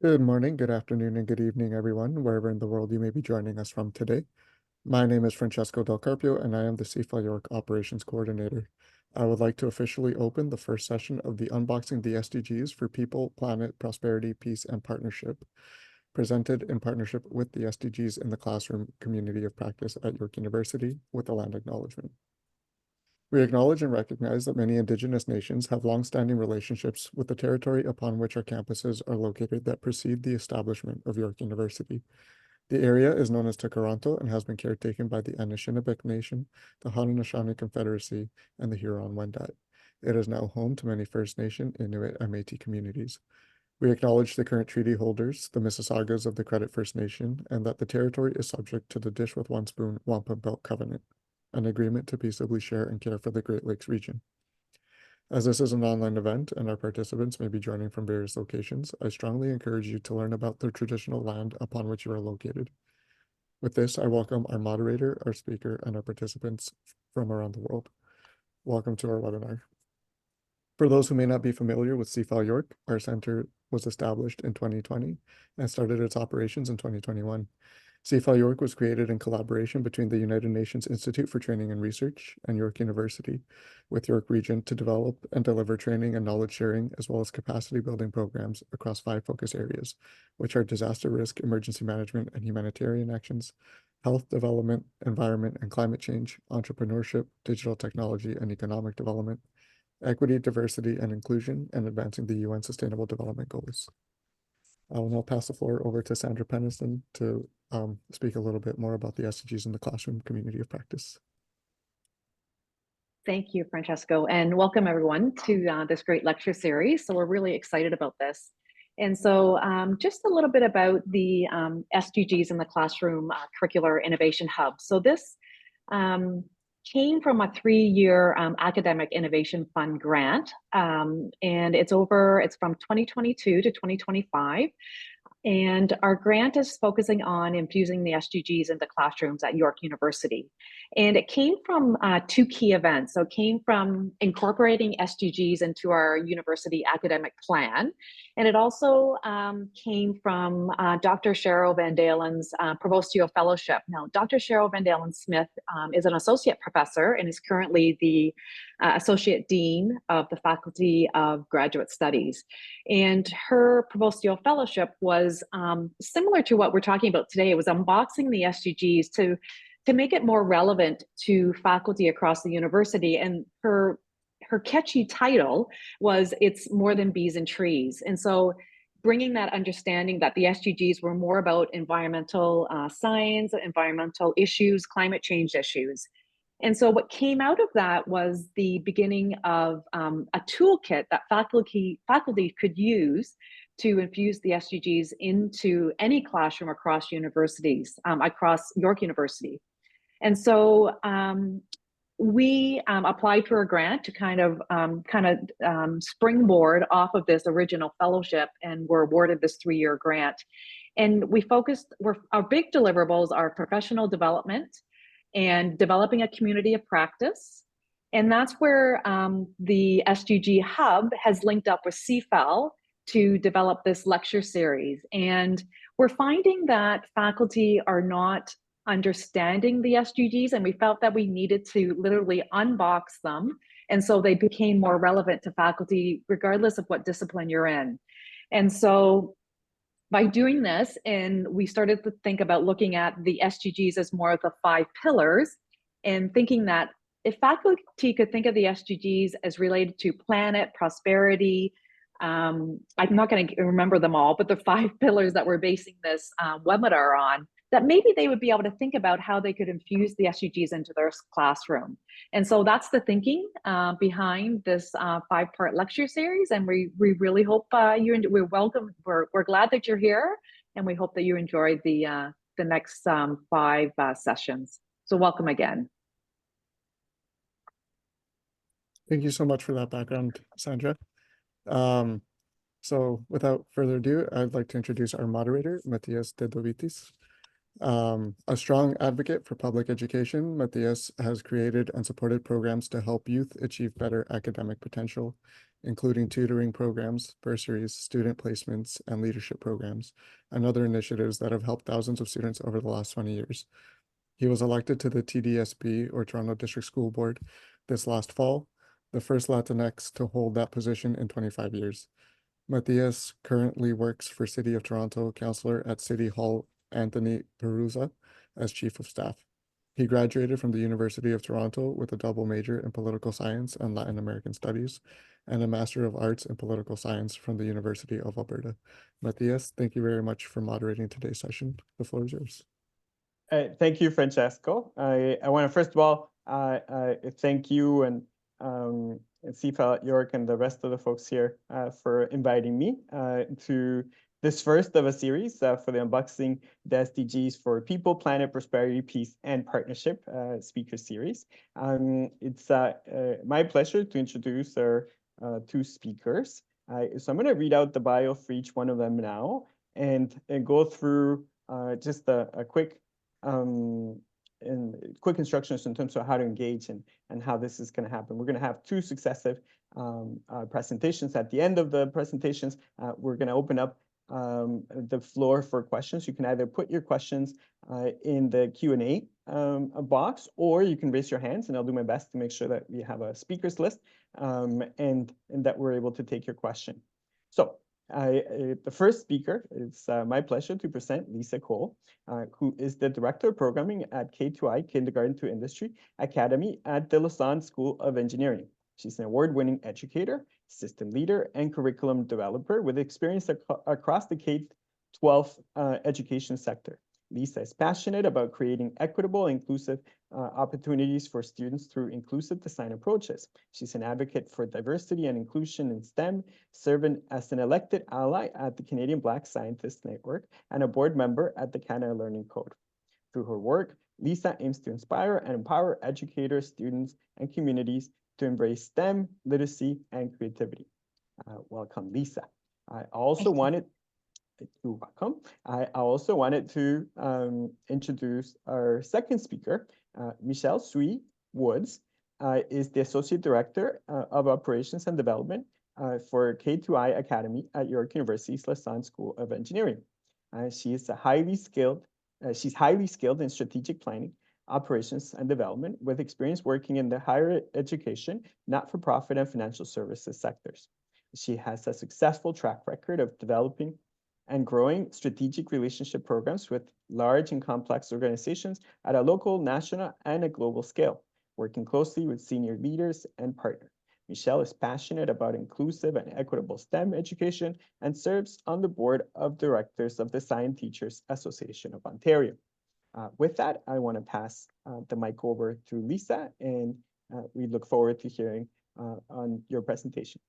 Good morning, good afternoon, and good evening, everyone, wherever in the world you may be joining us from today. My name is Francesco Del Carpio, and I am the CFA York Operations Coordinator. I would like to officially open the first session of the Unboxing the SDGs for People, Planet, Prosperity, Peace, and Partnership, presented in partnership with the SDGs in the Classroom Community of Practice at York University with a land acknowledgement. We acknowledge and recognize that many Indigenous nations have long-standing relationships with the territory upon which our campuses are located that precede the establishment of York University. The area is known as Tekaronto and has been caretaken by the Anishinaabe Nation, the Haudenosaunee Confederacy, and the Huron-Wendat. It is now home to many First Nation, Inuit, and Métis communities. We acknowledge the current treaty holders, the Mississaugas of the Credit First Nation, and that the territory is subject to the Dish with One Spoon Wampum Belt Covenant, an agreement to peaceably share and care for the Great Lakes region. As this is an online event and our participants may be joining from various locations, I strongly encourage you to learn about the traditional land upon which you are located. With this, I welcome our moderator, our speaker, and our participants from around the world. Welcome to our webinar. For those who may not be familiar with CFAL York, our center was established in 2020 and started its operations in 2021. CFAL York was created in collaboration between the United Nations Institute for Training and Research and York University, with York Region to develop and deliver training and knowledge sharing, as well as capacity building programs across 5 focus areas, which are disaster risk, emergency management, and humanitarian actions, health development, environment and climate change, entrepreneurship, digital technology and economic development, equity, diversity, and inclusion, and advancing the UN Sustainable Development Goals. I will now pass the floor over to Sandra Penniston to speak a little bit more about the SDGs in the classroom community of practice. Thank you, Francesco, and welcome everyone to this great lecture series. So we're really excited about this. And so just a little bit about the SDGs in the Classroom Curricular Innovation Hub. So this came from a 3-year Academic Innovation Fund grant, and it's from 2022 to 2025. And our grant is focusing on infusing the SDGs into classrooms at York University. And it came from 2 key events. So it came from incorporating SDGs into our university academic plan. And it also came from Dr. Cheryl Van Dalen's Provostio Fellowship. Now, Dr. Cheryl Van Dalen Smith is an associate professor and is currently the Associate Dean of the Faculty of Graduate Studies. And her Provostio Fellowship was similar to what we're talking about today. It was unboxing the SDGs to make it more relevant to faculty across the university. And her catchy title was "It's More Than Bees and Trees." And so bringing that understanding that the SDGs were more about environmental science, environmental issues, climate change issues. And so what came out of that was the beginning of a toolkit that faculty could use to infuse the SDGs into any classroom across universities, across York University. And so we applied for a grant to kind of springboard off of this original fellowship, and were awarded this 3-year grant. And our big deliverables are professional development and developing a community of practice. And that's where the SDG Hub has linked up with CFAL to develop this lecture series. And we're finding that faculty are not understanding the SDGs, and we felt that we needed to literally unbox them. And so they became more relevant to faculty, regardless of what discipline you're in. And so by doing this, and we started to think about looking at the SDGs as more of the 5 pillars, and thinking that if faculty could think of the SDGs as related to planet, prosperity, I'm not going to remember them all, but the 5 pillars that we're basing this webinar on, that maybe they would be able to think about how they could infuse the SDGs into their classroom. And so that's the thinking behind this 5-part lecture series. And we really hope we're glad that you're here, and we hope that you enjoy the next 5 sessions. So welcome again. Thank you so much for that background, Sandra. So without further ado, I'd like to introduce our moderator, Matthias Dedovitis. A strong advocate for public education, Matthias has created and supported programs to help youth achieve better academic potential, including tutoring programs, bursaries, student placements, and leadership programs, and other initiatives that have helped thousands of students over the last 20 years. He was elected to the TDSB, or Toronto District School Board, this last fall, the first Latinx to hold that position in 25 years. Matthias currently works for City of Toronto Councillor at City Hall Anthony Perusa as Chief of Staff. He graduated from the University of Toronto with a double major in Political Science and Latin American Studies and a Master of Arts in Political Science from the University of Alberta. Matthias, thank you very much for moderating today's session. The floor is yours. Thank you, Francesco. I want to first of all thank you and CFAL at York and the rest of the folks here for inviting me to this first of a series for the Unboxing the SDGs for People, Planet, Prosperity, Peace, and Partnership speaker series. It's my pleasure to introduce our two speakers. So I'm going to read out the bio for each one of them now and go through just a quick quick instructions in terms of how to engage and how this is going to happen. We're going to have two successive presentations. At the end of the presentations, we're going to open up the floor for questions. You can either put your questions in the Q&A box, or you can raise your hands, and I'll do my best to make sure that we have a speakers list and that we're able to take your question. So the first speaker, it's my pleasure to present Lisa Cole, who is the Director of Programming at K2I, Kindergarten to Industry Academy at the Lausanne School of Engineering. She's an award-winning educator, system leader, and curriculum developer with experience across the K-12 education sector. Lisa is passionate about creating equitable, inclusive opportunities for students through inclusive design approaches. She's an advocate for diversity and inclusion in STEM, serving as an elected ally at the Canadian Black Scientists Network and a board member at the Canada Learning Code. Through her work, Lisa aims to inspire and empower educators, students, and communities to embrace STEM, literacy, and creativity. Welcome, Lisa. You're welcome. I also wanted to introduce our second speaker, Michelle Sui Woods, is the Associate Director of Operations and Development for K2I Academy at York University's Lausanne School of Engineering. She's highly skilled in strategic planning, operations, and development with experience working in the higher education, not-for-profit, and financial services sectors. She has a successful track record of developing and growing strategic relationship programs with large and complex organizations at a local, national, and a global scale, working closely with senior leaders and partners. Michelle is passionate about inclusive and equitable STEM education and serves on the board of directors of the Science Teachers Association of Ontario. With that, I want to pass the mic over to Lisa, and we look forward to hearing on your presentation.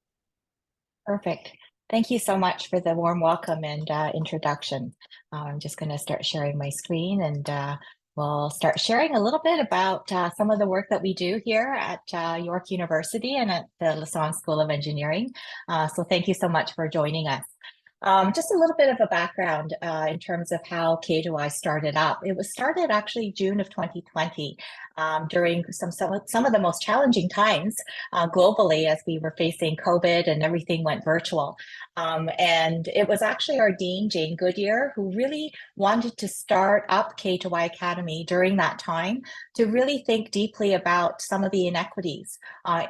Perfect. Thank you so much for the warm welcome and introduction. I'm just going to start sharing my screen, and we'll start sharing a little bit about some of the work that we do here at York University and at the Lausanne School of Engineering. So thank you so much for joining us. Just a little bit of a background in terms of how K2I started up. It was started actually June of 2020 during some of the most challenging times globally as we were facing COVID and everything went virtual. And it was actually our dean, Jane Goodyear, who really wanted to start up K2I Academy during that time to really think deeply about some of the inequities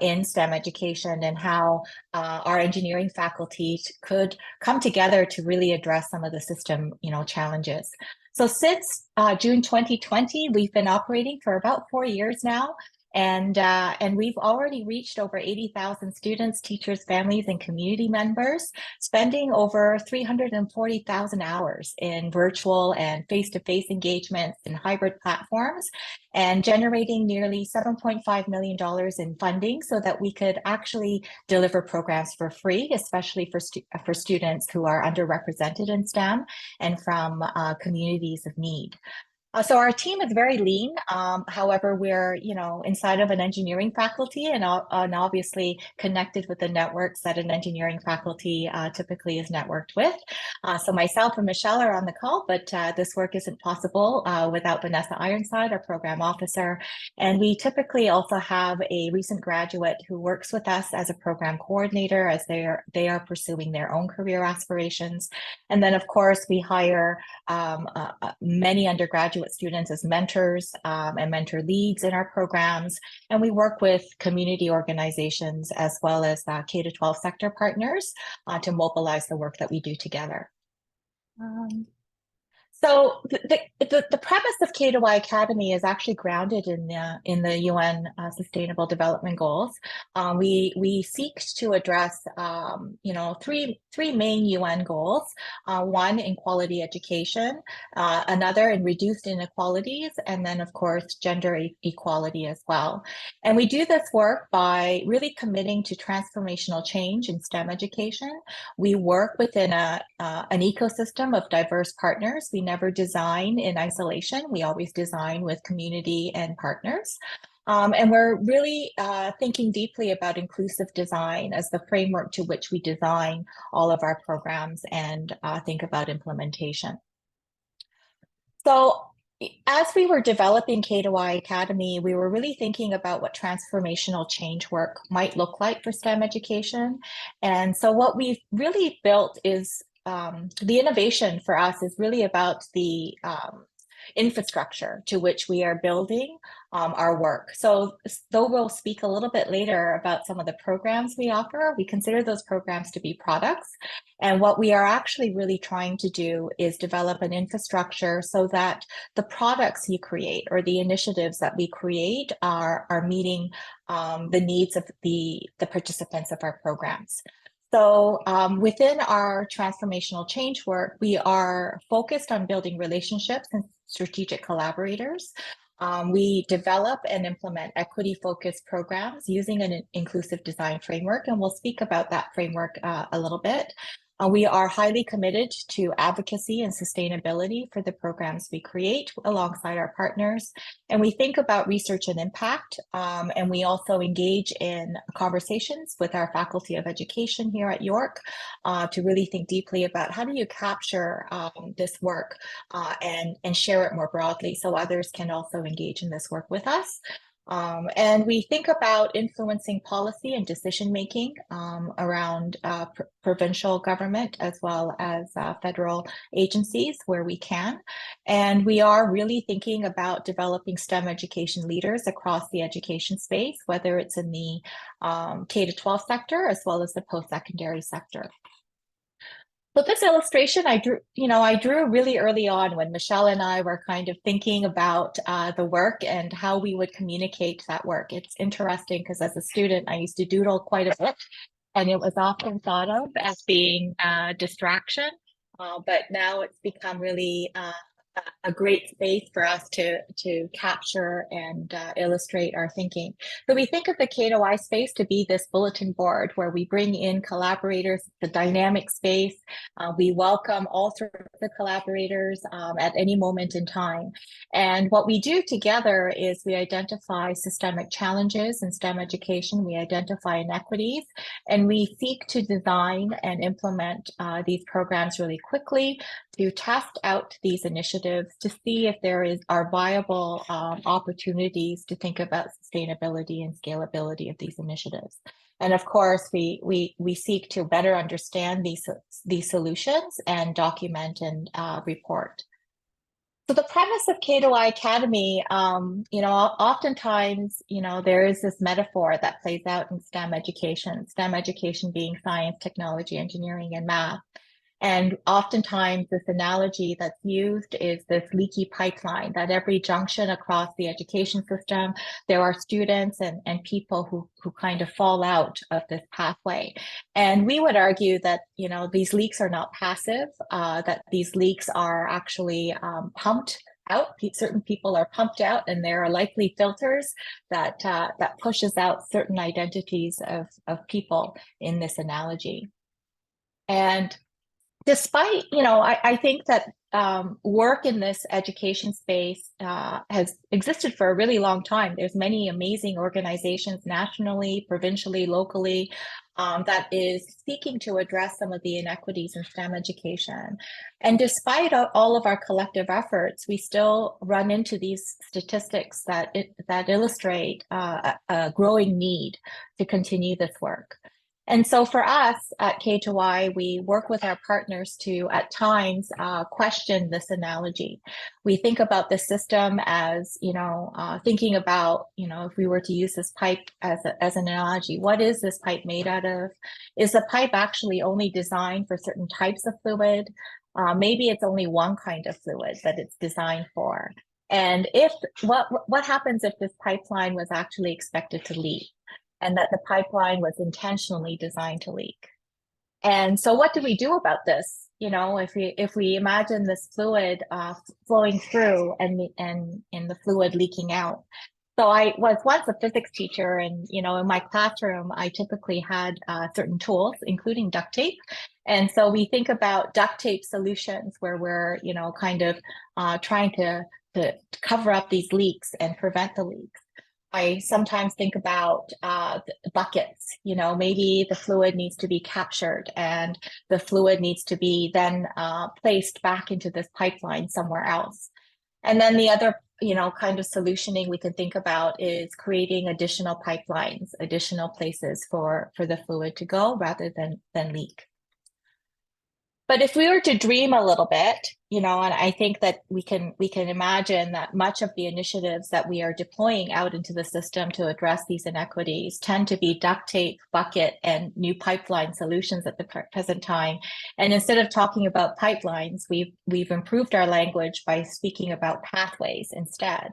in STEM education and how our engineering faculty could come together to really address some of the system, challenges. So since June 2020, we've been operating for about 4 years now. And we've already reached over 80,000 students, teachers, families, and community members, spending over 340,000 hours in virtual and face-to-face engagements in hybrid platforms, and generating nearly $7.5 million in funding so that we could actually deliver programs for free, especially for students who are underrepresented in STEM and from communities of need. So our team is very lean. However, we're, inside of an engineering faculty and obviously connected with the networks that an engineering faculty typically is networked with. So myself and Michelle are on the call, but this work isn't possible without Vanessa Ironside, our program officer. And we typically also have a recent graduate who works with us as a program coordinator as they are pursuing their own career aspirations. And then, of course, we hire many undergraduate students as mentors and mentor leads in our programs. And we work with community organizations as well as K-12 sector partners to mobilize the work that we do together. So the premise of K2Y Academy is actually grounded in the UN Sustainable Development Goals. We seek to address three main UN goals. One in quality education, another in reduced inequalities, and then of course gender equality as well. And we do this work by really committing to transformational change in STEM education. We work within an ecosystem of diverse partners. We never design in isolation. We always design with community and partners. And we're really thinking deeply about inclusive design as the framework to which we design all of our programs and think about implementation. So as we were developing K2Y Academy, we were really thinking about what transformational change work might look like for STEM education. And so what we've really built is the innovation for us is really about the infrastructure to which we are building our work. So though we'll speak a little bit later about some of the programs we offer, we consider those programs to be products. And what we are actually really trying to do is develop an infrastructure so that the products you create or the initiatives that we create are meeting the needs of the participants of our programs. So within our transformational change work, we are focused on building relationships and strategic collaborators. We develop and implement equity-focused programs using an inclusive design framework, and we'll speak about that framework a little bit. We are highly committed to advocacy and sustainability for the programs we create alongside our partners. And we think about research and impact, and we also engage in conversations with our Faculty of Education here at York to really think deeply about how do you capture this work and share it more broadly so others can also engage in this work with us. And we think about influencing policy and decision-making around provincial government as well as federal agencies where we can. And we are really thinking about developing STEM education leaders across the education space, whether it's in the K-12 sector as well as the post-secondary sector. So this illustration I drew really early on when Michelle and I were kind of thinking about the work and how we would communicate that work. It's interesting because as a student, I used to doodle quite a bit, and it was often thought of as being a distraction. But now it's become really a great space for us to capture and illustrate our thinking. So we think of the K2Y space to be this bulletin board where we bring in collaborators, the dynamic space. We welcome all sorts of collaborators at any moment in time. And what we do together is we identify systemic challenges in STEM education. We identify inequities, and we seek to design and implement these programs really quickly to test out these initiatives to see if there are viable opportunities to think about sustainability and scalability of these initiatives. And of course, we seek to better understand these solutions and document and report. So the premise of K2Y Academy, oftentimes, there is this metaphor that plays out in STEM education being science, technology, engineering, and math. And oftentimes this analogy that's used is this leaky pipeline, that every junction across the education system, there are students and people who kind of fall out of this pathway. And we would argue that, these leaks are not passive, that these leaks are actually pumped out. Certain people are pumped out, and there are likely filters that pushes out certain identities of people in this analogy. And despite, I think that work in this education space has existed for a really long time. There's many amazing organizations nationally, provincially, locally, that is seeking to address some of the inequities in STEM education. And despite all of our collective efforts, we still run into these statistics that illustrate a growing need to continue this work. And so for us at K2Y, we work with our partners to, at times, question this analogy. We think about the system as, thinking about, if we were to use this pipe as an analogy, what is this pipe made out of? Is the pipe actually only designed for certain types of fluid? Maybe it's only one kind of fluid that it's designed for. And what happens if this pipeline was actually expected to leak, and that the pipeline was intentionally designed to leak? And so what do we do about this? If we imagine this fluid flowing through and the fluid leaking out. So I was once a physics teacher, and in my classroom, I typically had certain tools, including duct tape. And so we think about duct tape solutions where we're, kind of trying to cover up these leaks and prevent the leaks. I sometimes think about buckets. Maybe the fluid needs to be captured and the fluid needs to be then placed back into this pipeline somewhere else. And then the other, kind of solutioning we can think about is creating additional pipelines, additional places for the fluid to go rather than leak. But if we were to dream a little bit, and I think that we can imagine that much of the initiatives that we are deploying out into the system to address these inequities tend to be duct tape, bucket, and new pipeline solutions at the present time. And instead of talking about pipelines, we've improved our language by speaking about pathways instead.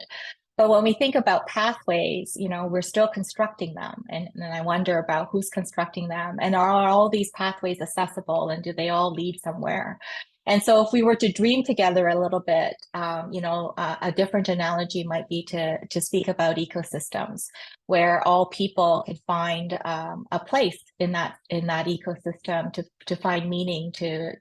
But when we think about pathways, we're still constructing them. And I wonder about who's constructing them, and are all these pathways accessible, and do they all lead somewhere? And so if we were to dream together a little bit, a different analogy might be to speak about ecosystems, where all people can find a place in that ecosystem to find meaning, to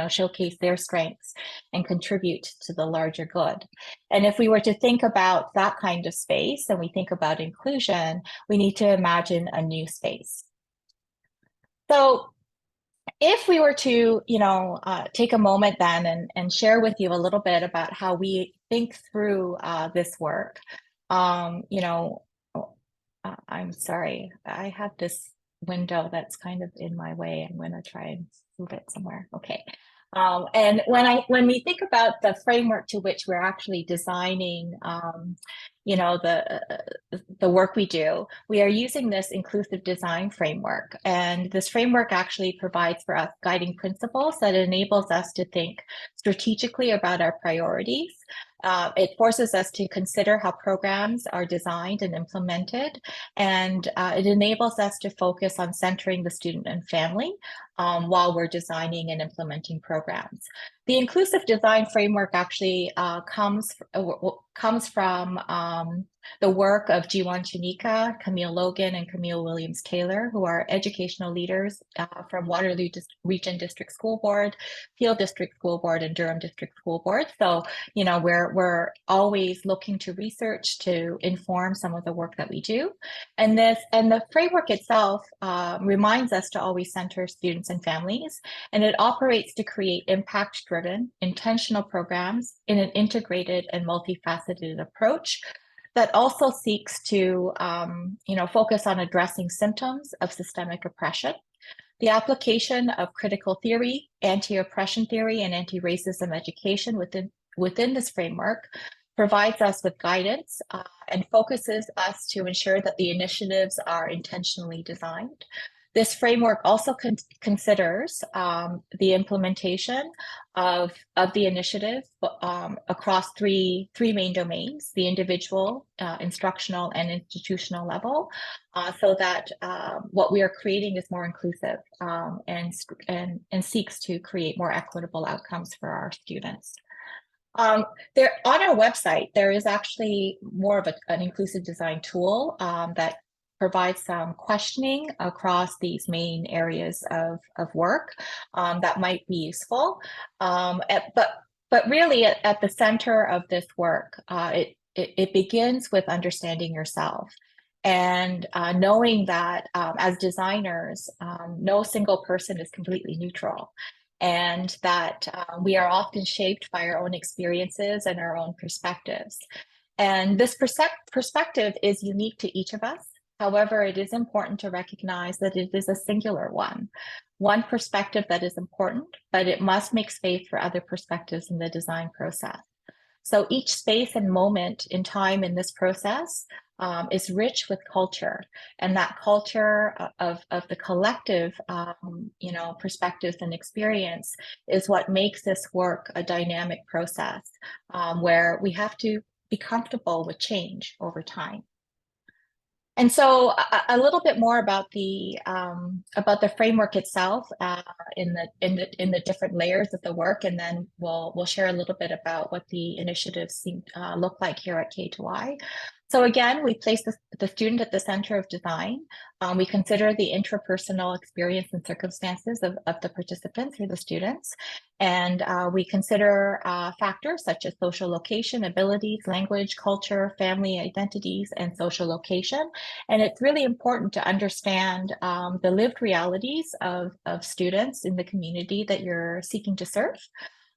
showcase their strengths and contribute to the larger good. And if we were to think about that kind of space, and we think about inclusion, we need to imagine a new space. So if we were to, take a moment then and share with you a little bit about how we think through this work, I'm sorry, I have this window that's kind of in my way. I'm going to try and move it somewhere. Okay. And when we think about the framework to which we're actually designing, the work we do, we are using this inclusive design framework. And this framework actually provides for us guiding principles that enables us to think strategically about our priorities. It forces us to consider how programs are designed and implemented, and it enables us to focus on centering the student and family while we're designing and implementing programs. The inclusive design framework actually comes from the work of Jiwon Chunika, Camille Logan, and Camille Williams-Taylor, who are educational leaders from Waterloo Region District School Board, Peel District School Board, and Durham District School Board. So, we're always looking to research to inform some of the work that we do. And the framework itself reminds us to always center students and families, and it operates to create impact-driven, intentional programs in an integrated and multifaceted approach that also seeks to focus on addressing symptoms of systemic oppression, the application of critical theory, anti-oppression theory, and anti-racism education within this framework provides us with guidance and focuses us to ensure that the initiatives are intentionally designed. This framework also considers the implementation of the initiative across three main domains: the individual, instructional, and institutional level, so that what we are creating is more inclusive and seeks to create more equitable outcomes for our students. On our website, there is actually more of an inclusive design tool that provide some questioning across these main areas of work that might be useful. But really at the center of this work, it begins with understanding yourself. And knowing that as designers, no single person is completely neutral, and that we are often shaped by our own experiences and our own perspectives. And this perspective is unique to each of us. However, it is important to recognize that it is a singular one perspective that is important, but it must make space for other perspectives in the design process. So each space and moment in time in this process is rich with culture, and that culture of the collective, perspectives and experience is what makes this work a dynamic process where we have to be comfortable with change over time. And so a little bit more about the framework itself in the different layers of the work, and then we'll share a little bit about what the initiatives look like here at K2I. So again, we place the student at the center of design. We consider the interpersonal experience and circumstances of the participants or the students. And we consider factors such as social location, abilities, language, culture, family identities, and social location. And it's really important to understand the lived realities of students in the community that you're seeking to serve.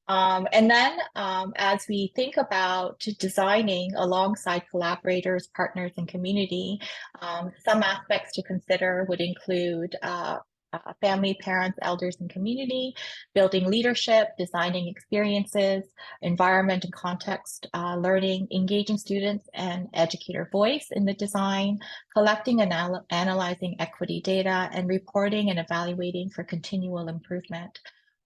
And then as we think about designing alongside collaborators, partners, and community, some aspects to consider would include family, parents, elders, and community, building leadership, designing experiences, environment and context learning, engaging students and educator voice in the design, collecting and analyzing equity data, and reporting and evaluating for continual improvement.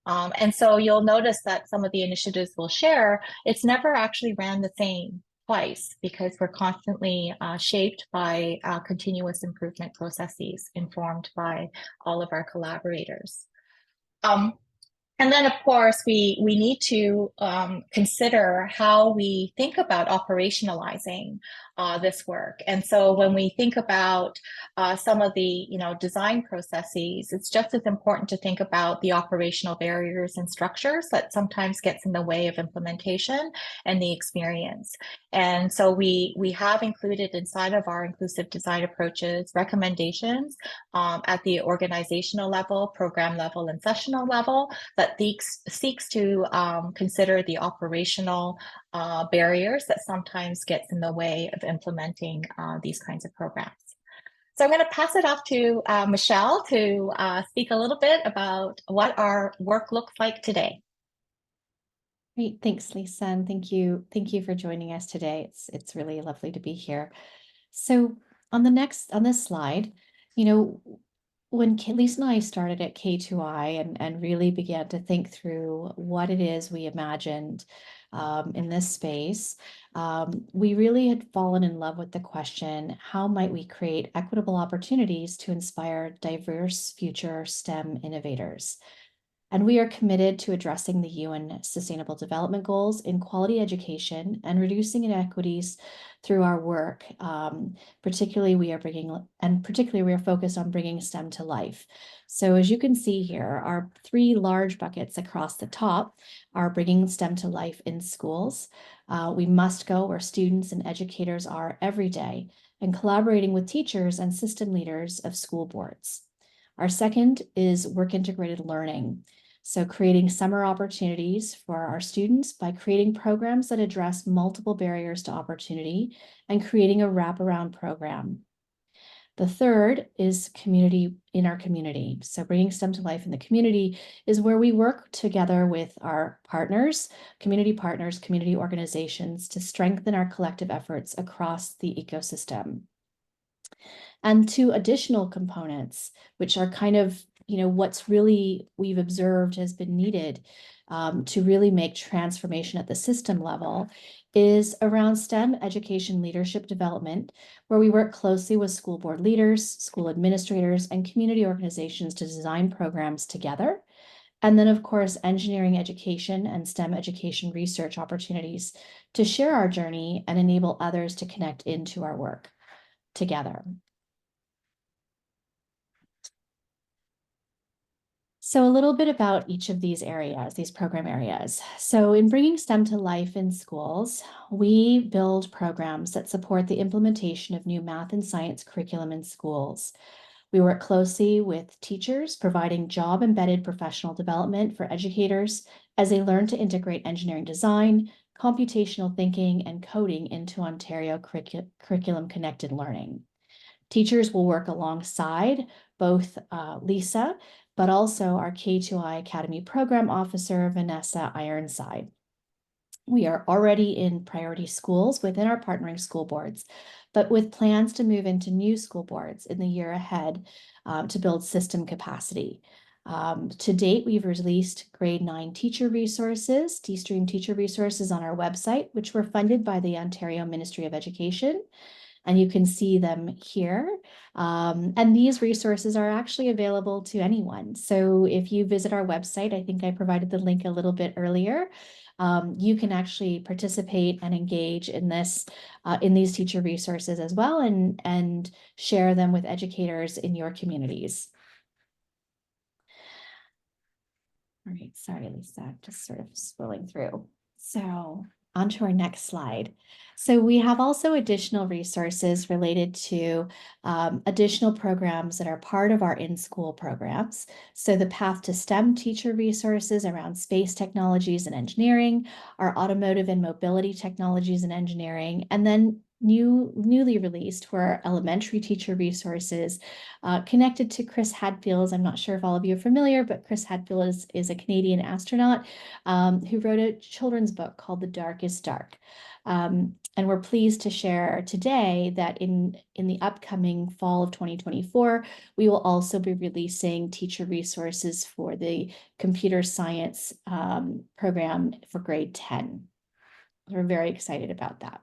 And so you'll notice that some of the initiatives we'll share, it's never actually ran the same twice, because we're constantly shaped by continuous improvement processes informed by all of our collaborators. And then, of course, we need to consider how we think about operationalizing this work. And so when we think about some of the design processes, it's just as important to think about the operational barriers and structures that sometimes gets in the way of implementation and the experience. And so we have included inside of our inclusive design approaches recommendations at the organizational level, program level, and sessional level that seeks to consider the operational barriers that sometimes gets in the way of implementing these kinds of programs. So I'm going to pass it off to Michelle to speak a little bit about what our work looks like today. Great, thanks, Lisa, and thank you for joining us today. It's really lovely to be here. So on this slide, when Lisa and I started at K2I and really began to think through what it is we imagined in this space, we really had fallen in love with the question, how might we create equitable opportunities to inspire diverse future STEM innovators? And we are committed to addressing the UN Sustainable Development Goals in quality education and reducing inequities through our work. Particularly, we are focused on bringing STEM to life. So as you can see here, our three large buckets across the top are bringing STEM to life in schools. We must go where students and educators are every day, and collaborating with teachers and system leaders of school boards. Our second is work integrated learning. So creating summer opportunities for our students by creating programs that address multiple barriers to opportunity and creating a wraparound program. The third is community in our community. So bringing STEM to life in the community is where we work together with our partners, community organizations to strengthen our collective efforts across the ecosystem. And two additional components, which are kind of what's really we've observed has been needed to really make transformation at the system level, is around STEM education leadership development, where we work closely with school board leaders, school administrators, and community organizations to design programs together. And then, of course, engineering education and STEM education research opportunities to share our journey and enable others to connect into our work together. So a little bit about each of these areas, these program areas. So in bringing STEM to life in schools, we build programs that support the implementation of new math and science curriculum in schools. We work closely with teachers, providing job-embedded professional development for educators as they learn to integrate engineering design, computational thinking, and coding into Ontario curriculum-connected learning. Teachers will work alongside both Lisa, but also our K2I Academy Program Officer, Vanessa Ironside. We are already in priority schools within our partnering school boards, but with plans to move into new school boards in the year ahead to build system capacity. To date, we've released grade 9 teacher resources, D-Stream teacher resources on our website, which were funded by the Ontario Ministry of Education. And you can see them here. And these resources are actually available to anyone. So if you visit our website, I think I provided the link a little bit earlier, you can actually participate and engage in this, in these teacher resources as well, and share them with educators in your communities. All right, sorry, Lisa, just sort of scrolling through. So on to our next slide. So we have also additional resources related to additional programs that are part of our in-school programs. So the Path to STEM teacher resources around space technologies and engineering, our automotive and mobility technologies and engineering, and then newly released for our elementary teacher resources connected to Chris Hadfield's. I'm not sure if all of you are familiar, but Chris Hadfield is a Canadian astronaut who wrote a children's book called The Darkest Dark. And we're pleased to share today that in the upcoming fall of 2024, we will also be releasing teacher resources for the computer science program for grade 10. We're very excited about that.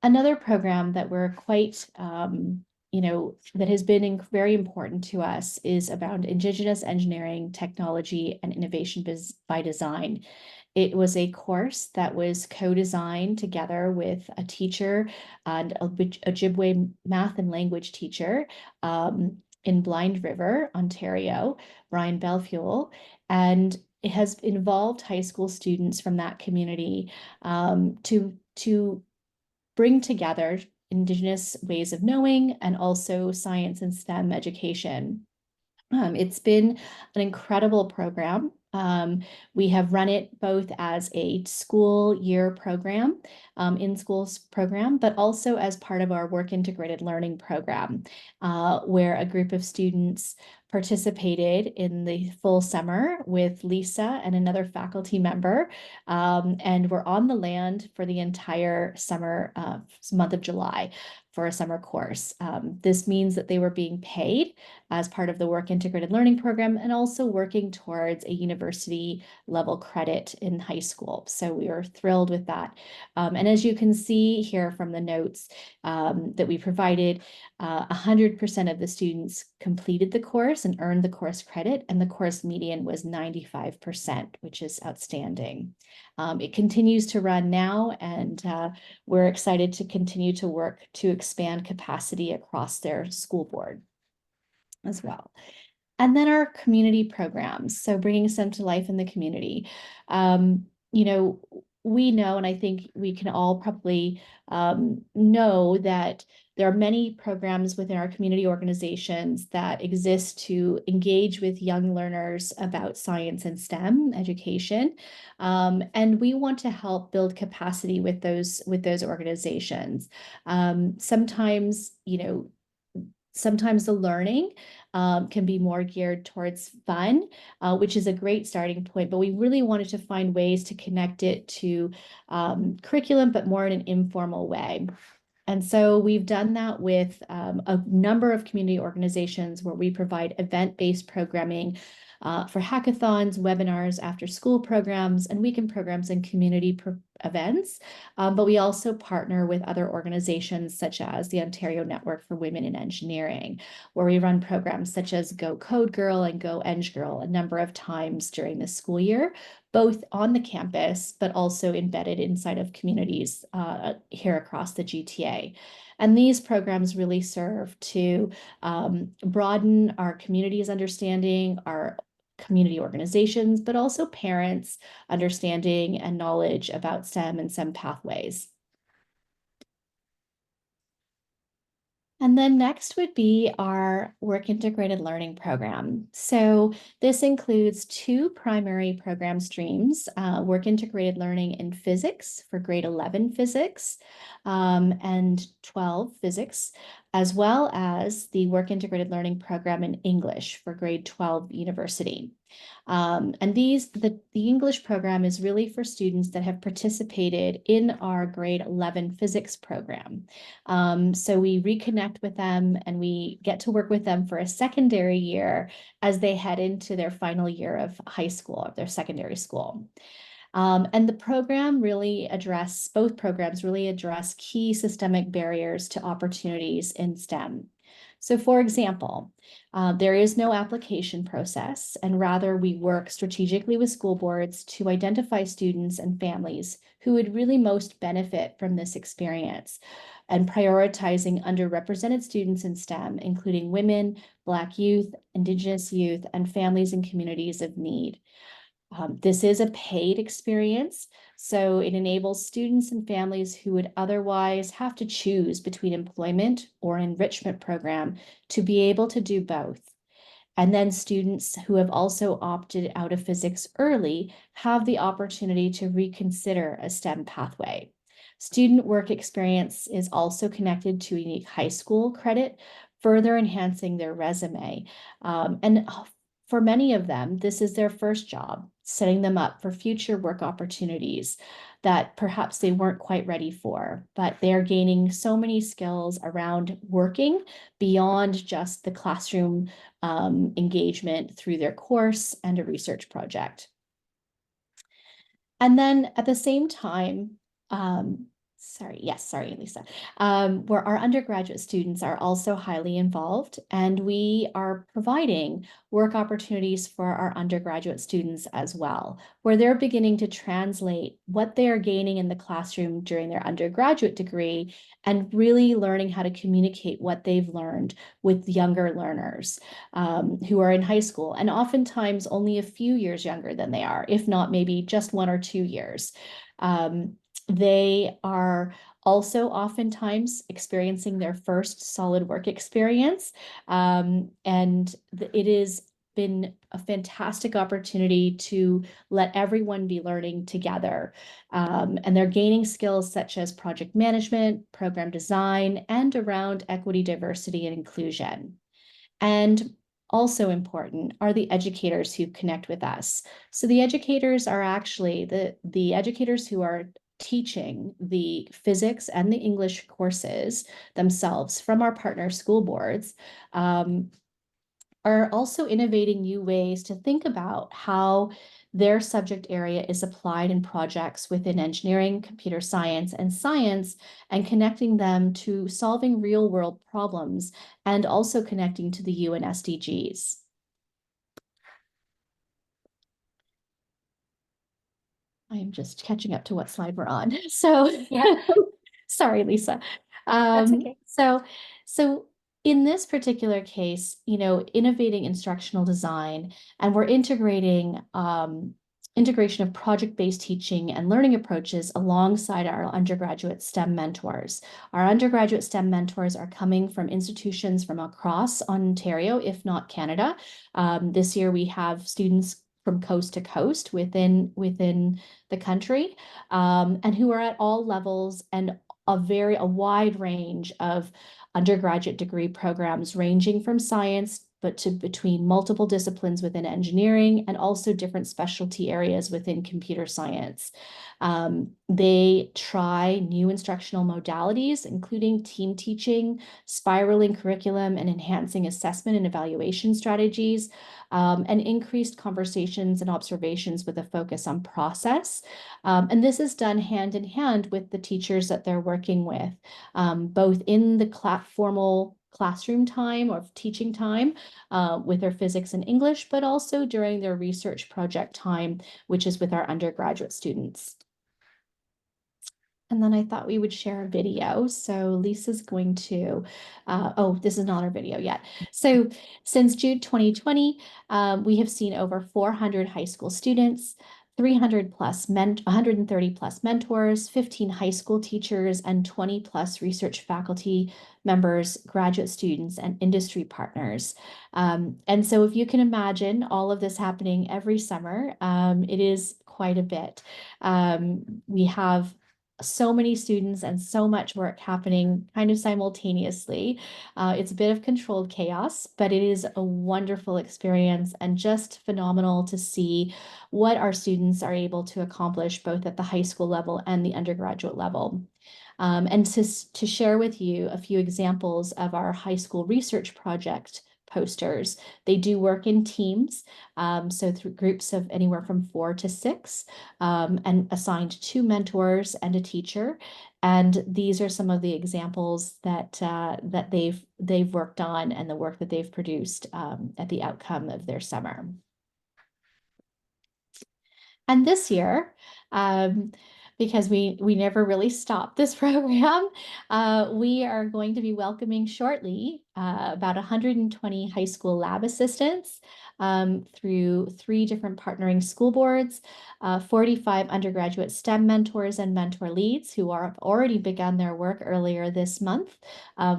Another program that we're quite, that has been very important to us is about Indigenous engineering, technology, and innovation by design. It was a course that was co-designed together with a teacher and a Ojibwe math and language teacher in Blind River, Ontario, Brian Belfuel, and it has involved high school students from that community to bring together Indigenous ways of knowing and also science and STEM education. It's been an incredible program. We have run it both as a school year program, in-schools program, but also as part of our work integrated learning program, where a group of students participated in the full summer with Lisa and another faculty member, and were on the land for the entire summer month of July for a summer course. This means that they were being paid as part of the work integrated learning program and also working towards a university level credit in high school. So we are thrilled with that. And as you can see here from the notes that we provided, 100% of the students completed the course and earned the course credit, and the course median was 95%, which is outstanding. It continues to run now, and we're excited to continue to work to expand capacity across their school board as well. And then our community programs, so bringing STEM to life in the community. We know, and I think we can all probably know that there are many programs within our community organizations that exist to engage with young learners about science and STEM education. And we want to help build capacity with those organizations. Sometimes the learning can be more geared towards fun, which is a great starting point, but we really wanted to find ways to connect it to curriculum, but more in an informal way. And so we've done that with a number of community organizations where we provide event-based programming for hackathons, webinars, after-school programs, and weekend programs and community events, but we also partner with other organizations such as the Ontario Network for Women in Engineering, where we run programs such as Go Code Girl and Go Eng Girl a number of times during the school year, both on the campus, but also embedded inside of communities here across the GTA. And these programs really serve to broaden our community's understanding, our community organizations, but also parents' understanding and knowledge about STEM and STEM pathways. And then next would be our work integrated learning program. So this includes two primary program streams, work integrated learning in physics for grade 11 physics and 12 physics, as well as the work integrated learning program in English for grade 12 university. And the English program is really for students that have participated in our grade 11 physics program. So we reconnect with them and we get to work with them for a secondary year as they head into their final year of high school, of their secondary school. And both programs really address key systemic barriers to opportunities in STEM. So for example, there is no application process, and rather we work strategically with school boards to identify students and families who would really most benefit from this experience, and prioritizing underrepresented students in STEM, including women, Black youth, Indigenous youth, and families and communities of need. This is a paid experience, so it enables students and families who would otherwise have to choose between employment or enrichment program to be able to do both. And then students who have also opted out of physics early have the opportunity to reconsider a STEM pathway. Student work experience is also connected to unique high school credit, further enhancing their resume. And for many of them, this is their first job, setting them up for future work opportunities that perhaps they weren't quite ready for, but they're gaining so many skills around working beyond just the classroom engagement through their course and a research project. And then at the same time, sorry, Lisa, where our undergraduate students are also highly involved, and we are providing work opportunities for our undergraduate students as well, where they're beginning to translate what they are gaining in the classroom during their undergraduate degree and really learning how to communicate what they've learned with younger learners who are in high school, and oftentimes only a few years younger than they are, if not maybe just 1 or 2 years. They are also oftentimes experiencing their first solid work experience. And it has been a fantastic opportunity to let everyone be learning together. And they're gaining skills such as project management, program design, and around equity, diversity, and inclusion. And also important are the educators who connect with us. So the educators are actually the educators who are teaching the physics and the English courses themselves from our partner school boards are also innovating new ways to think about how their subject area is applied in projects within engineering, computer science, and connecting them to solving real world problems and also connecting to the UN SDGs. I am just catching up to what slide we're on. So Yeah. sorry, Lisa. That's okay. So in this particular case, innovating instructional design, and we're integrating integration of project-based teaching and learning approaches alongside our undergraduate STEM mentors. Our undergraduate STEM mentors are coming from institutions from across Ontario, if not Canada. This year we have students from coast to coast within the country, and who are at all levels and a wide range of undergraduate degree programs, ranging from science between multiple disciplines within engineering and also different specialty areas within computer science. They try new instructional modalities, including team teaching, spiraling curriculum, and enhancing assessment and evaluation strategies, and increased conversations and observations with a focus on process. And this is done hand in hand with the teachers that they're working with, both in the formal classroom time or teaching time with their physics and English, but also during their research project time, which is with our undergraduate students. And then I thought we would share a video. So Lisa's going to, oh, this is not our video yet. So since June 2020, we have seen over 400 high school students, 130 plus mentors, 15 high school teachers, and 20 plus research faculty members, graduate students, and industry partners. And so if you can imagine all of this happening every summer, it is quite a bit. We have so many students and so much work happening kind of simultaneously. It's a bit of controlled chaos, but it is a wonderful experience and just phenomenal to see what our students are able to accomplish both at the high school level and the undergraduate level. And to share with you a few examples of our high school research project posters. They do work in teams, so through groups of anywhere from 4 to 6, and assigned 2 mentors and a teacher. And these are some of the examples that that they've worked on and the work that they've produced at the outcome of their summer. And this year, because we never really stopped this program, we are going to be welcoming shortly about 120 high school lab assistants through 3 different partnering school boards, 45 undergraduate STEM mentors and mentor leads who have already begun their work earlier this month.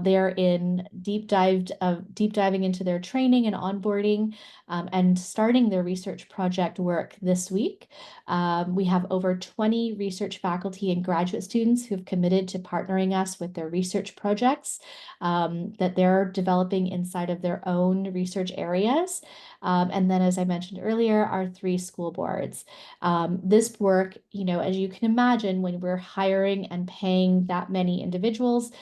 They're in deep diving into their training and onboarding and starting their research project work this week. We have over 20 research faculty and graduate students who've committed to partnering us with their research projects that they're developing inside of their own research areas. And then, as I mentioned earlier, our 3 school boards. This work, you know, as you can imagine, when we're hiring and paying that many individuals,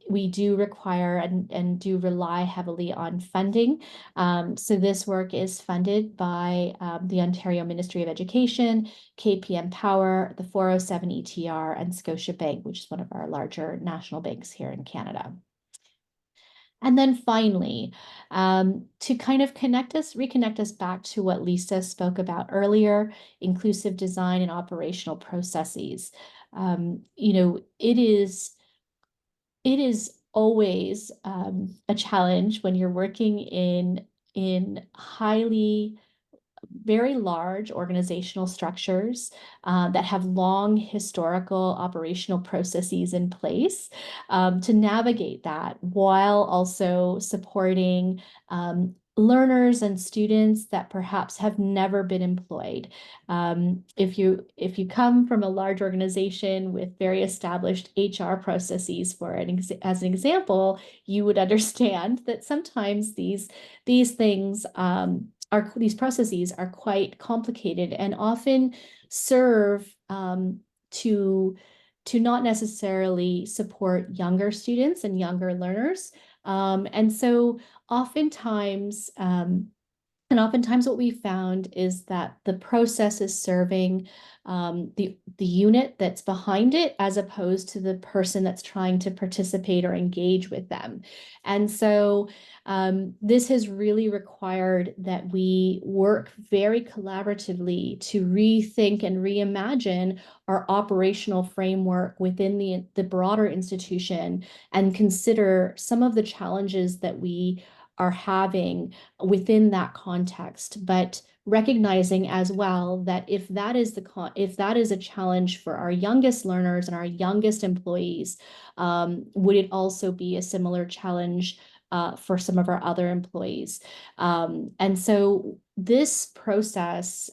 we do require and do rely heavily on funding. So this work is funded by the Ontario Ministry of Education, KPM Power, the 407 ETR, and Scotiabank, which is one of our larger national banks here in Canada. And then finally, to kind of reconnect us back to what Lisa spoke about earlier, inclusive design and operational processes. You know, it is always a challenge when you're working in very large organizational structures that have long historical operational processes in place to navigate that while also supporting learners and students that perhaps have never been employed. If you come from a large organization with very established HR processes as an example, you would understand that sometimes these things these processes are quite complicated and often serve to not necessarily support younger students and younger learners. And so oftentimes what we found is that the process is serving the unit that's behind it as opposed to the person that's trying to participate or engage with them. And so this has really required that we work very collaboratively to rethink and reimagine our operational framework within the broader institution and consider some of the challenges that we are having within that context, but recognizing as well that if that is a challenge for our youngest learners and our youngest employees, would it also be a similar challenge for some of our other employees? And so this process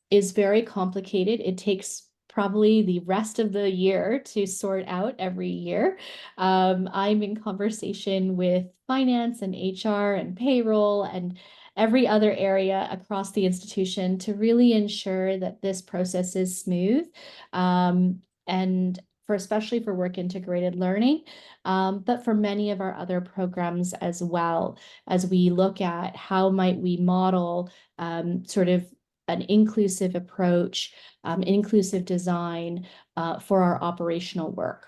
is very complicated. It takes probably the rest of the year to sort out every year. I'm in conversation with finance and HR and payroll and every other area across the institution to really ensure that this process is smooth, and especially for work integrated learning, but for many of our other programs as well, as we look at how might we model sort of an inclusive approach, inclusive design for our operational work.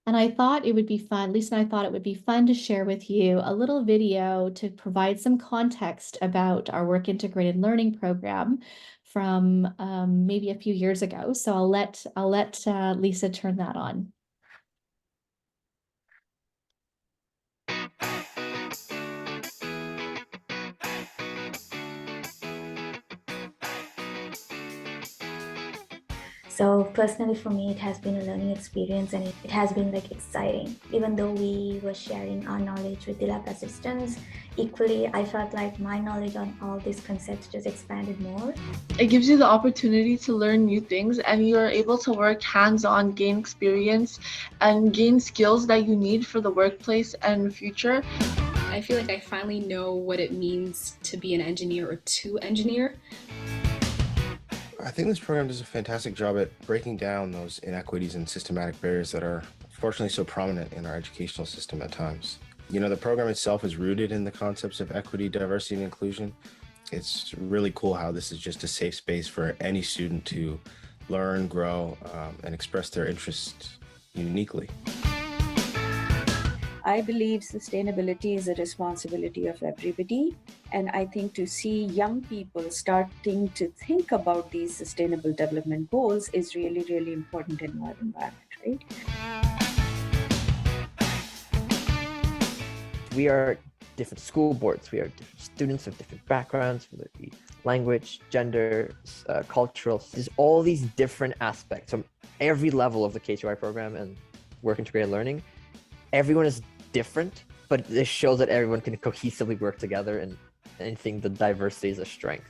And I thought it would be fun, Lisa and I thought it would be fun to share with you a little video to provide some context about our work integrated learning program from maybe a few years ago. So I'll let Lisa turn that on. So personally for me, it has been a learning experience, and it has been like exciting. Even though we were sharing our knowledge with the lab assistants, equally I felt like my knowledge on all these concepts just expanded more. It gives you the opportunity to learn new things, and you're able to work hands-on, gain experience, and gain skills that you need for the workplace and future. I feel like I finally know what it means to be an engineer or to engineer. I think this program does a fantastic job at breaking down those inequities and systematic barriers that are fortunately so prominent in our educational system at times. You know, the program itself is rooted in the concepts of equity, diversity, and inclusion. It's really cool how this is just a safe space for any student to learn, grow, and express their interests uniquely. I believe sustainability is a responsibility of everybody. And I think to see young people starting to think about these sustainable development goals is really, really important in our environment, right? We are different school boards. We are different students of different backgrounds, whether it be language, gender, cultural. There's all these different aspects from every level of the K2I program and work integrated learning. Everyone is different, but this shows that everyone can cohesively work together, and I think the diversity is a strength.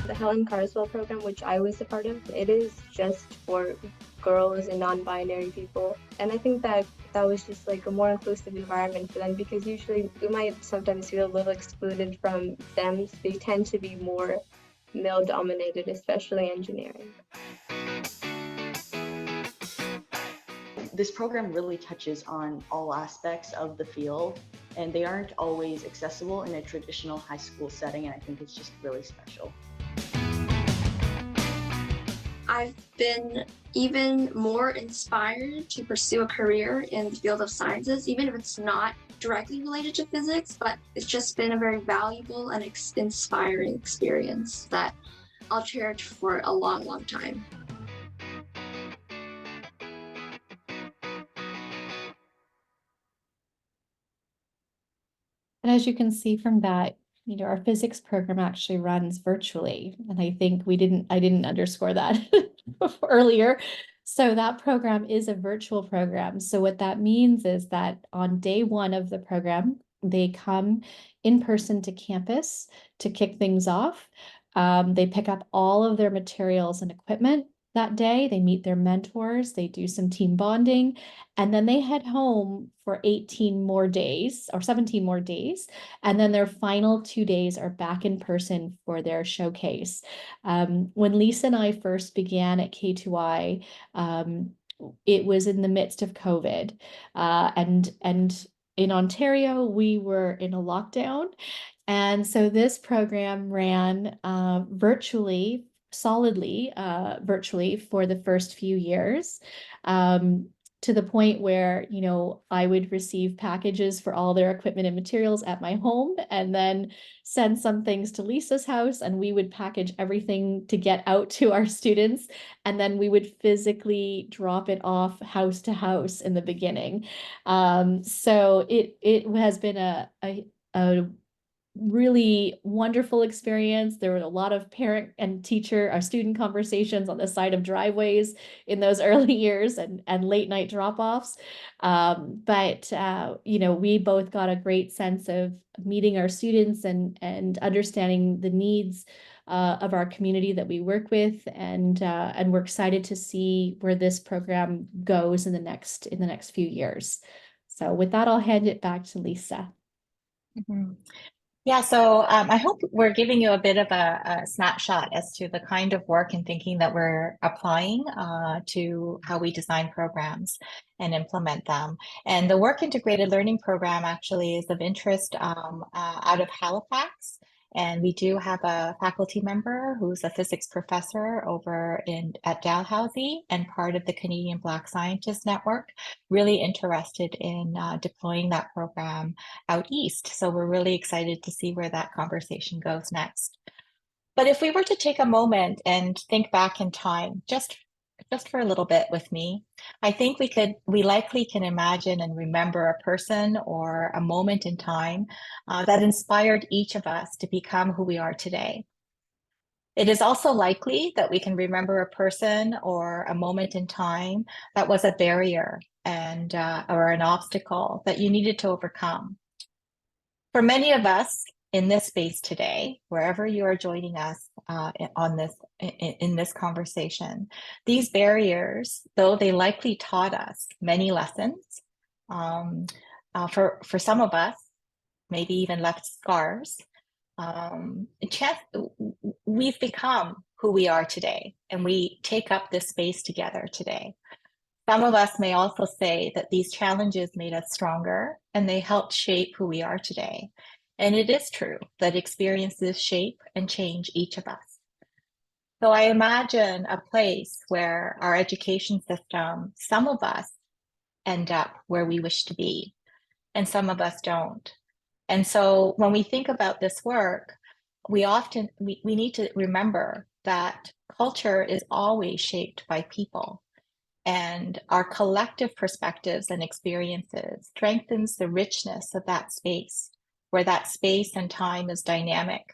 The Helen Carswell program, which I was a part of, it is just for girls and non-binary people. And I think that was just like a more inclusive environment for them, because usually we might sometimes feel a little excluded from STEM. They tend to be more male-dominated, especially engineering. This program really touches on all aspects of the field, and they aren't always accessible in a traditional high school setting, and I think it's just really special. I've been even more inspired to pursue a career in the field of sciences, even if it's not directly related to physics, but it's just been a very valuable and inspiring experience that I'll cherish for a long, long time. And as you can see from that, you know, our physics program actually runs virtually. And I think I didn't underscore that earlier. So that program is a virtual program. So what that means is that on day one of the program, they come in person to campus to kick things off. They pick up all of their materials and equipment that day. They meet their mentors, they do some team bonding, and then they head home for 18 more days or 17 more days. And then their final 2 days are back in person for their showcase. When Lisa and I first began at K2I, it was in the midst of COVID, and in Ontario, we were in a lockdown. And so this program ran solidly virtually for the first few years, to the point where, you know, I would receive packages for all their equipment and materials at my home, and then send some things to Lisa's house, and we would package everything to get out to our students, and then we would physically drop it off house to house in the beginning. So it has been a really wonderful experience. There were a lot of parent and teacher or student conversations on the side of driveways in those early years and late night drop-offs. But we both got a great sense of meeting our students and understanding the needs of our community that we work with, and we're excited to see where this program goes in the next few years. So with that, I'll hand it back to Lisa. Mm-hmm. Yeah, so I hope we're giving you a bit of a snapshot as to the kind of work and thinking that we're applying to how we design programs and implement them. And the Work Integrated Learning Program actually is of interest out of Halifax. And we do have a faculty member who's a physics professor over at Dalhousie and part of the Canadian Black Scientists Network, really interested in deploying that program out east. So we're really excited to see where that conversation goes next. But if we were to take a moment and think back in time, just for a little bit with me, I think we likely can imagine and remember a person or a moment in time that inspired each of us to become who we are today. It is also likely that we can remember a person or a moment in time that was a barrier and or an obstacle that you needed to overcome. For many of us in this space today, wherever you are joining us in this conversation, these barriers, though they likely taught us many lessons, for some of us, maybe even left scars, we've become who we are today, and we take up this space together today. Some of us may also say that these challenges made us stronger and they helped shape who we are today. And it is true that experiences shape and change each of us. So I imagine a place where our education system, some of us end up where we wish to be, and some of us don't. And so when we think about this work, we need to remember that culture is always shaped by people. And our collective perspectives and experiences strengthens the richness of that space, where that space and time is dynamic.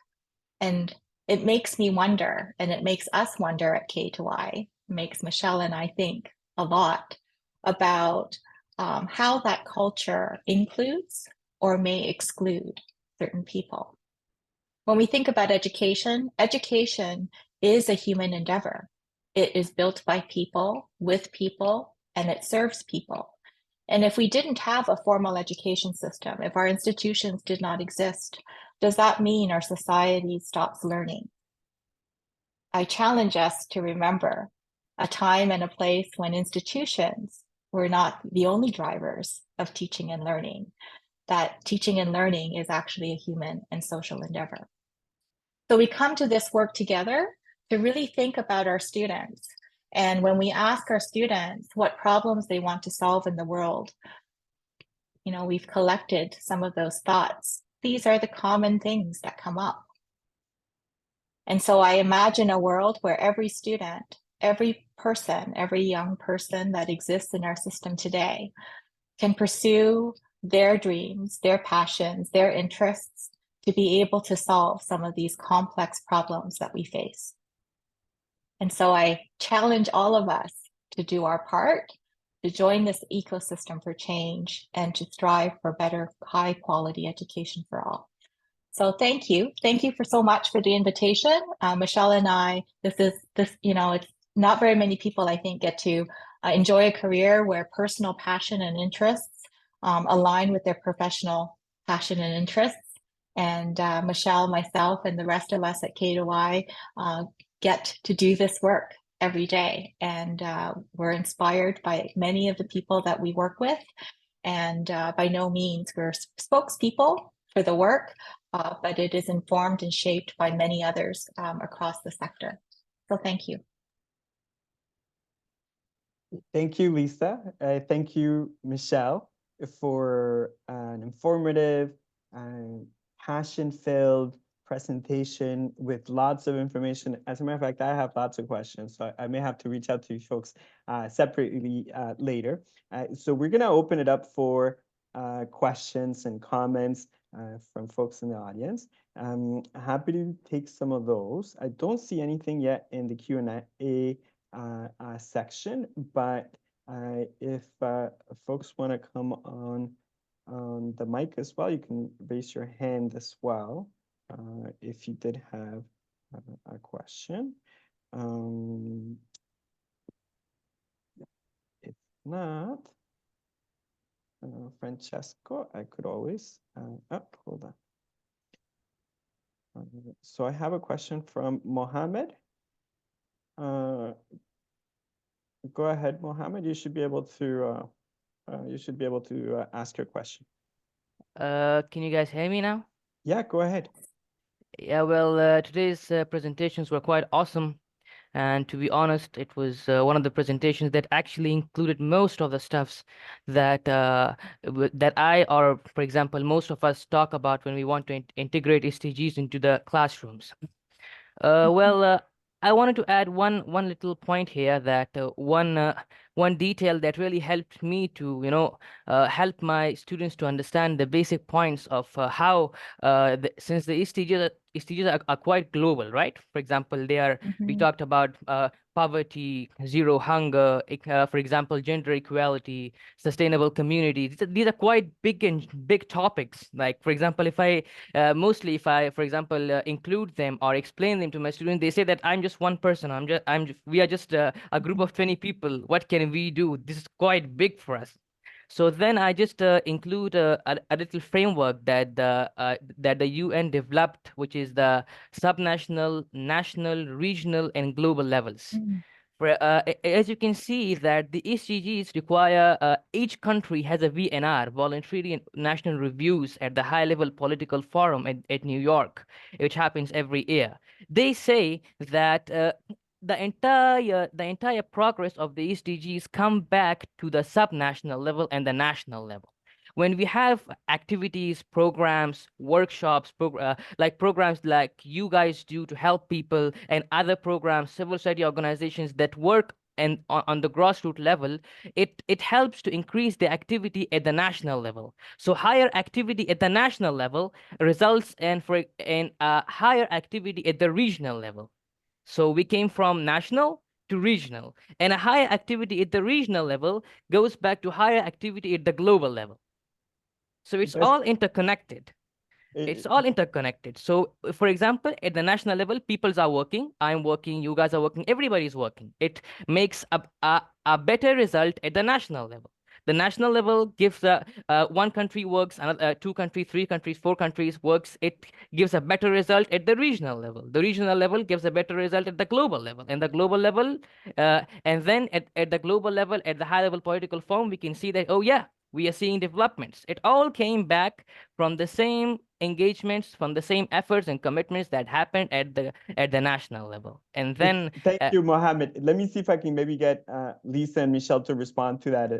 And it makes me wonder, and it makes us wonder at K2I, makes Michelle and I think a lot about how that culture includes or may exclude certain people. When we think about education, education is a human endeavor. It is built by people, with people, and it serves people. And if we didn't have a formal education system, if our institutions did not exist, does that mean our society stops learning? I challenge us to remember a time and a place when institutions were not the only drivers of teaching and learning, that teaching and learning is actually a human and social endeavor. So we come to this work together to really think about our students. And when we ask our students what problems they want to solve in the world, we've collected some of those thoughts. These are the common things that come up. And so I imagine a world where every student, every person, every young person that exists in our system today can pursue their dreams, their passions, their interests to be able to solve some of these complex problems that we face. And so I challenge all of us to do our part, to join this ecosystem for change, and to strive for better, high quality education for all. So thank you. Thank you so much for the invitation. Michelle and I, it's not very many people, I think, get to enjoy a career where personal passion and interests align with their professional passion and interests. And Michelle, myself, and the rest of us at K2I get to do this work every day. And we're inspired by many of the people that we work with. And by no means we're spokespeople for the work, but it is informed and shaped by many others across the sector. So thank you. Thank you, Lisa. Thank you, Michelle, for an informative and passion-filled presentation with lots of information. As a matter of fact, I have lots of questions, so I may have to reach out to you folks separately later. So we're going to open it up for questions and comments. from folks in the audience. I'm happy to take some of those. I don't see anything yet in the Q&A section, but if folks want to come on the mic as well, you can raise your hand as well if you did have a question. If not, Francesco, I could always, hold on. So I have a question from Mohammed. Go ahead, Mohammed. You should be able to ask your question. Can you guys hear me now? Yeah, go ahead. Yeah, well, today's presentations were quite awesome. And to be honest, it was one of the presentations that actually included most of the stuffs that that I, or for example, most of us talk about when we want to integrate SDGs into the classrooms. Well, I wanted to add one little point here, that one detail that really helped me to help my students to understand the basic points of how since the SDGs are quite global, right? For example, we talked about poverty, zero hunger, for example, gender equality, sustainable community. These are quite big topics. Like, for example, if I for example, include them or explain them to my students, they say that I'm just one person. We are just a group of 20 people. What can we do? This is quite big for us. So then I just include a little framework that the UN developed, which is the subnational, national, regional, and global levels. As you can see, that the SDGs require each country has a VNR, voluntary national reviews, at the high-level political forum at New York, which happens every year. They say that the entire progress of the SDGs come back to the subnational level and the national level. When we have activities, programs, workshops, programs like you guys do to help people, and other programs, civil society organizations that work and on the grassroots level, it helps to increase the activity at the national level. So higher activity at the national level results in higher activity at the regional level. So we came from national to regional, and a higher activity at the regional level goes back to higher activity at the global level. So it's all interconnected. It's all interconnected. So, for example, at the national level, peoples are working, I'm working, you guys are working, everybody's working. It makes a better result at the national level. The national level gives one country works, another 2 countries, 3 countries, 4 countries works. It gives a better result at the regional level. The regional level gives a better result at the global level. And the global level, and then at the global level, at the high level political forum, we can see that, oh yeah, we are seeing developments. It all came back from the same engagements, from the same efforts and commitments that happened at the national level. And then thank you, Mohammed. Let me see if I can maybe get Lisa and Michelle to respond to that,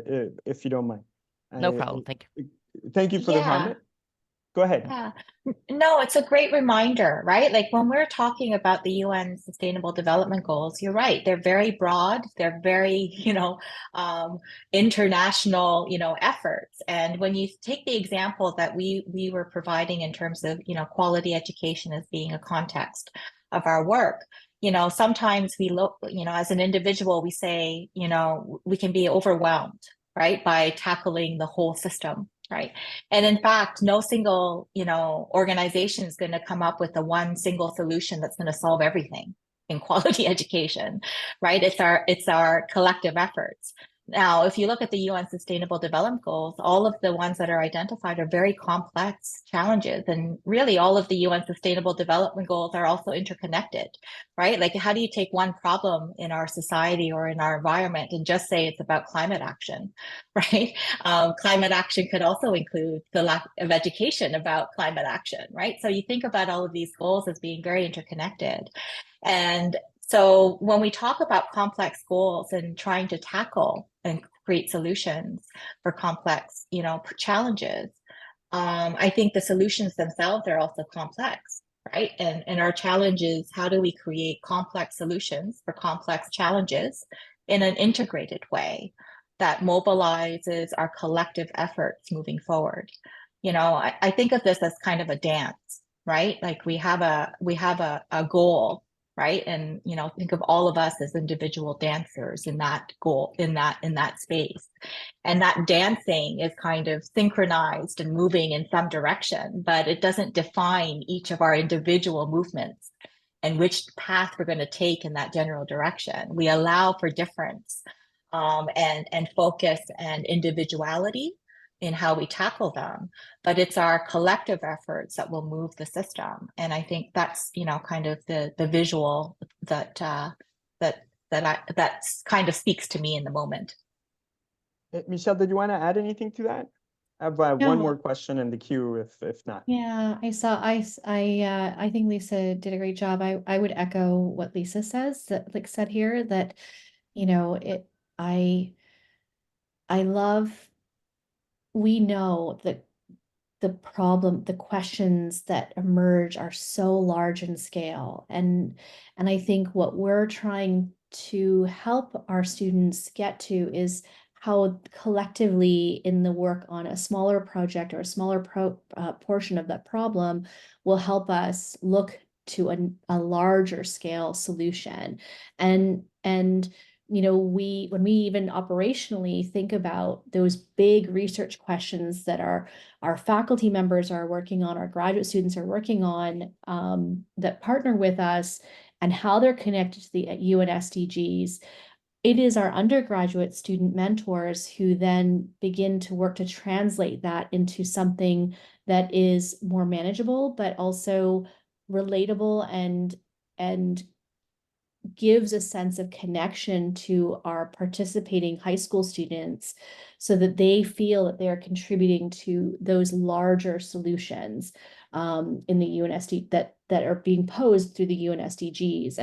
if you don't mind. No problem. Thank you. Thank you for the comment. Go ahead. Yeah. No, it's a great reminder, right? Like when we're talking about the UN Sustainable Development Goals, you're right. They're very broad. They're very, international, efforts. And when you take the example that we were providing in terms of, quality education as being a context of our work, sometimes we look, as an individual, we say, we can be overwhelmed, right, by tackling the whole system. Right. And in fact, no single, organization is going to come up with the one single solution that's going to solve everything in quality education. Right. It's our collective efforts. Now, if you look at the UN Sustainable Development Goals, all of the ones that are identified are very complex challenges. And really, all of the UN Sustainable Development Goals are also interconnected, right? Like, how do you take one problem in our society or in our environment and just say it's about climate action, right? Climate action could also include the lack of education about climate action, right? So you think about all of these goals as being very interconnected. And so when we talk about complex goals and trying to tackle and create solutions for complex, challenges, I think the solutions themselves are also complex, right? And our challenge is, how do we create complex solutions for complex challenges in an integrated way that mobilizes our collective efforts moving forward? I think of this as kind of a dance, right? Like we have a goal, right? And think of all of us as individual dancers in that goal, in that space. And that dancing is kind of synchronized and moving in some direction, but it doesn't define each of our individual movements and which path we're going to take in that general direction. We allow for difference and focus and individuality in how we tackle them, but it's our collective efforts that will move the system. And I think that's kind of the visual that kind of speaks to me in the moment. Michelle, did you want to add anything to that? I have one No. more question in the queue if not. Yeah, I think Lisa did a great job. I would echo what Lisa said here, that I love, we know that the questions that emerge are so large in scale. And I think what we're trying to help our students get to is how collectively in the work on a smaller project or a smaller portion of that problem will help us look to a larger scale solution. And when we even operationally think about those big research questions that our faculty members are working on, our graduate students are working on, that partner with us, and how they're connected to the UN SDGs, it is our undergraduate student mentors who then begin to work to translate that into something that is more manageable, but also relatable and gives a sense of connection to our participating high school students, so that they feel that they're contributing to those larger solutions in the UNSD that are being posed through the UN SDGs.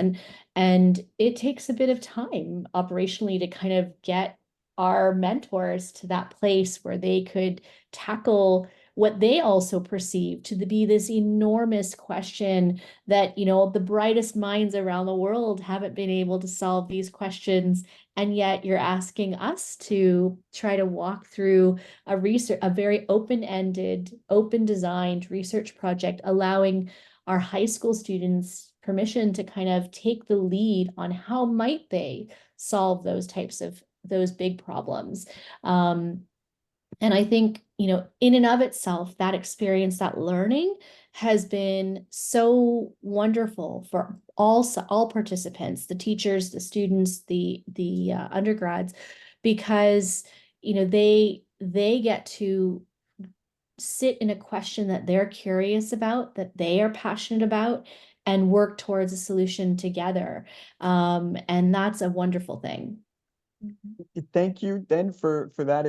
And it takes a bit of time operationally to kind of get our mentors to that place where they could tackle what they also perceive to be this enormous question that, the brightest minds around the world haven't been able to solve these questions. And yet you're asking us to try to walk through a very open-ended, open-designed research project, allowing our high school students permission to kind of take the lead on how might they solve those big problems. And I think, in and of itself, that experience, that learning has been so wonderful for all participants, the teachers, the students, the undergrads, because, they get to sit in a question that they're curious about, that they are passionate about, and work towards a solution together. And that's a wonderful thing. Thank you then for that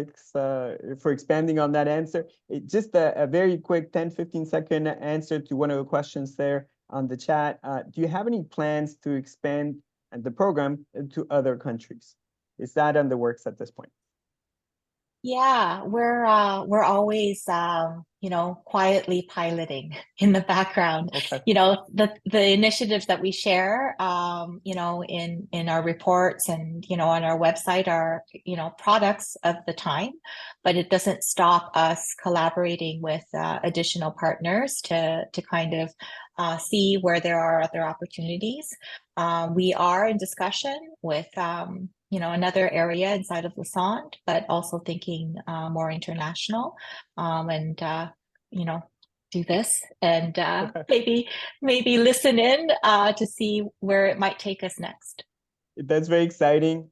for expanding on that answer. Just a very quick 10-15 second answer to one of the questions there on the chat. Do you have any plans to expand the program to other countries? Is that in the works at this point? Yeah, we're always quietly piloting in the background. Okay. The initiatives that we share in our reports and on our website are products of the time, but it doesn't stop us collaborating with additional partners to kind of see where there are other opportunities. We are in discussion with another area inside of Lassonde, but also thinking more international, and do this and maybe listen in to see where it might take us next. That's very exciting.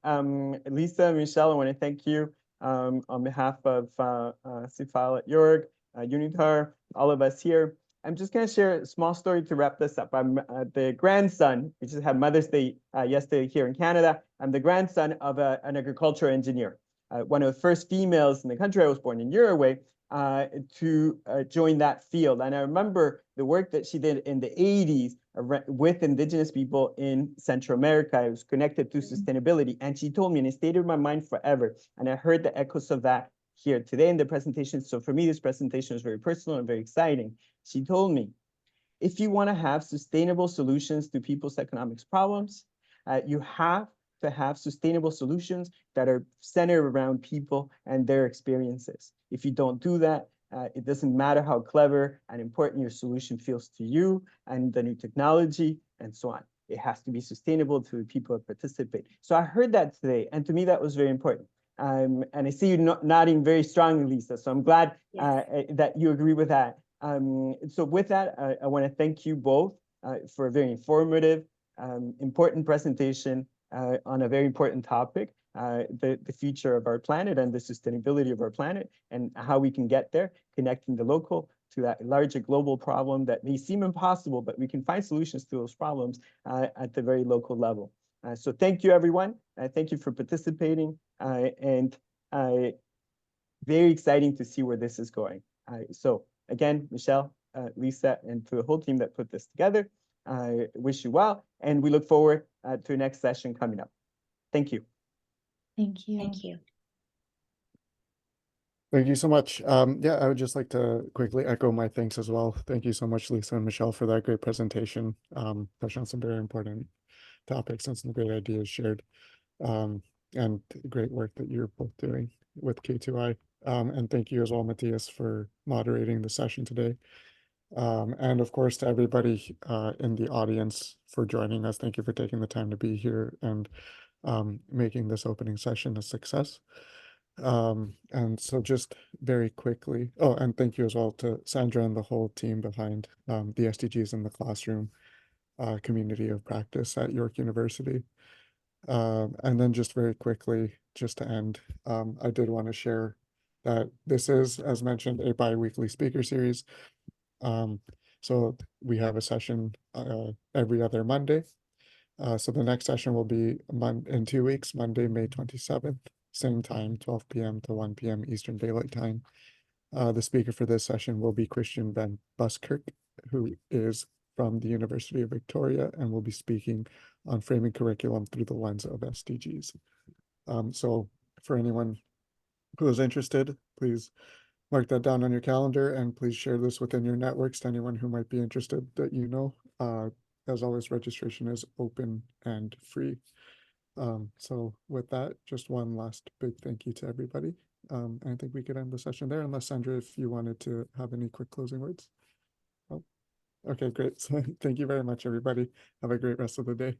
Lisa, Michelle, I want to thank you on behalf of CFAL at York, Unitar, all of us here. I'm just going to share a small story to wrap this up. I'm the grandson, we just had Mother's Day yesterday here in Canada. I'm the grandson of an agriculture engineer, one of the first females in the country. I was born in Uruguay to join that field. And I remember the work that she did in the 80s with indigenous people in Central America. It was connected to sustainability. And she told me, and it stayed in my mind forever. And I heard the echoes of that here today in the presentation. So for me, this presentation is very personal and very exciting. She told me, if you want to have sustainable solutions to people's economics problems, you have to have sustainable solutions that are centered around people and their experiences. If you don't do that, It doesn't matter how clever and important your solution feels to you and the new technology and so on. It has to be sustainable to the people that participate. So I heard that today, and to me that was very important. And I see you nodding very strongly, Lisa. So I'm glad that you agree with that. So with that, I want to thank you both for a very informative, important presentation on a very important topic, the future of our planet and the sustainability of our planet and how we can get there, connecting the local to that larger global problem that may seem impossible, but we can find solutions to those problems at the very local level. So thank you, everyone. Thank you for participating, and very exciting to see where this is going. So again, Michelle, Lisa, and to the whole team that put this together, I wish you well, and we look forward to the next session coming up. Thank you. Thank you. Thank you. Thank you so much. Yeah, I would just like to quickly echo my thanks as well. Thank you so much, Lisa and Michelle, for that great presentation. Touched on some very important topics and some great ideas shared, and great work that you're both doing with K2I. And thank you as well, Matthias, for moderating the session today. And of course, to everybody in the audience for joining us. Thank you for taking the time to be here and making this opening session a success. And so just very quickly, oh, and thank you as well to Sandra and the whole team behind the SDGs in the Classroom community of practice at York University. And then just very quickly, just to end, I did want to share that this is, as mentioned, a bi-weekly speaker series. So we have a session every other Monday. So the next session will be in 2 weeks, Monday, May 27th, same time, 12 p.m. to 1 p.m. Eastern Daylight Time. The speaker for this session will be Christian Van Buskirk, who is from the University of Victoria and will be speaking on framing curriculum through the lens of SDGs. So for anyone who is interested, please mark that down on your calendar and please share this within your networks to anyone who might be interested that you know. As always, registration is open and free. So with that, just one last big thank you to everybody. And I think we could end the session there, unless Sandra, if you wanted to have any quick closing words. Oh, okay, great. So thank you very much, everybody. Have a great rest of the day.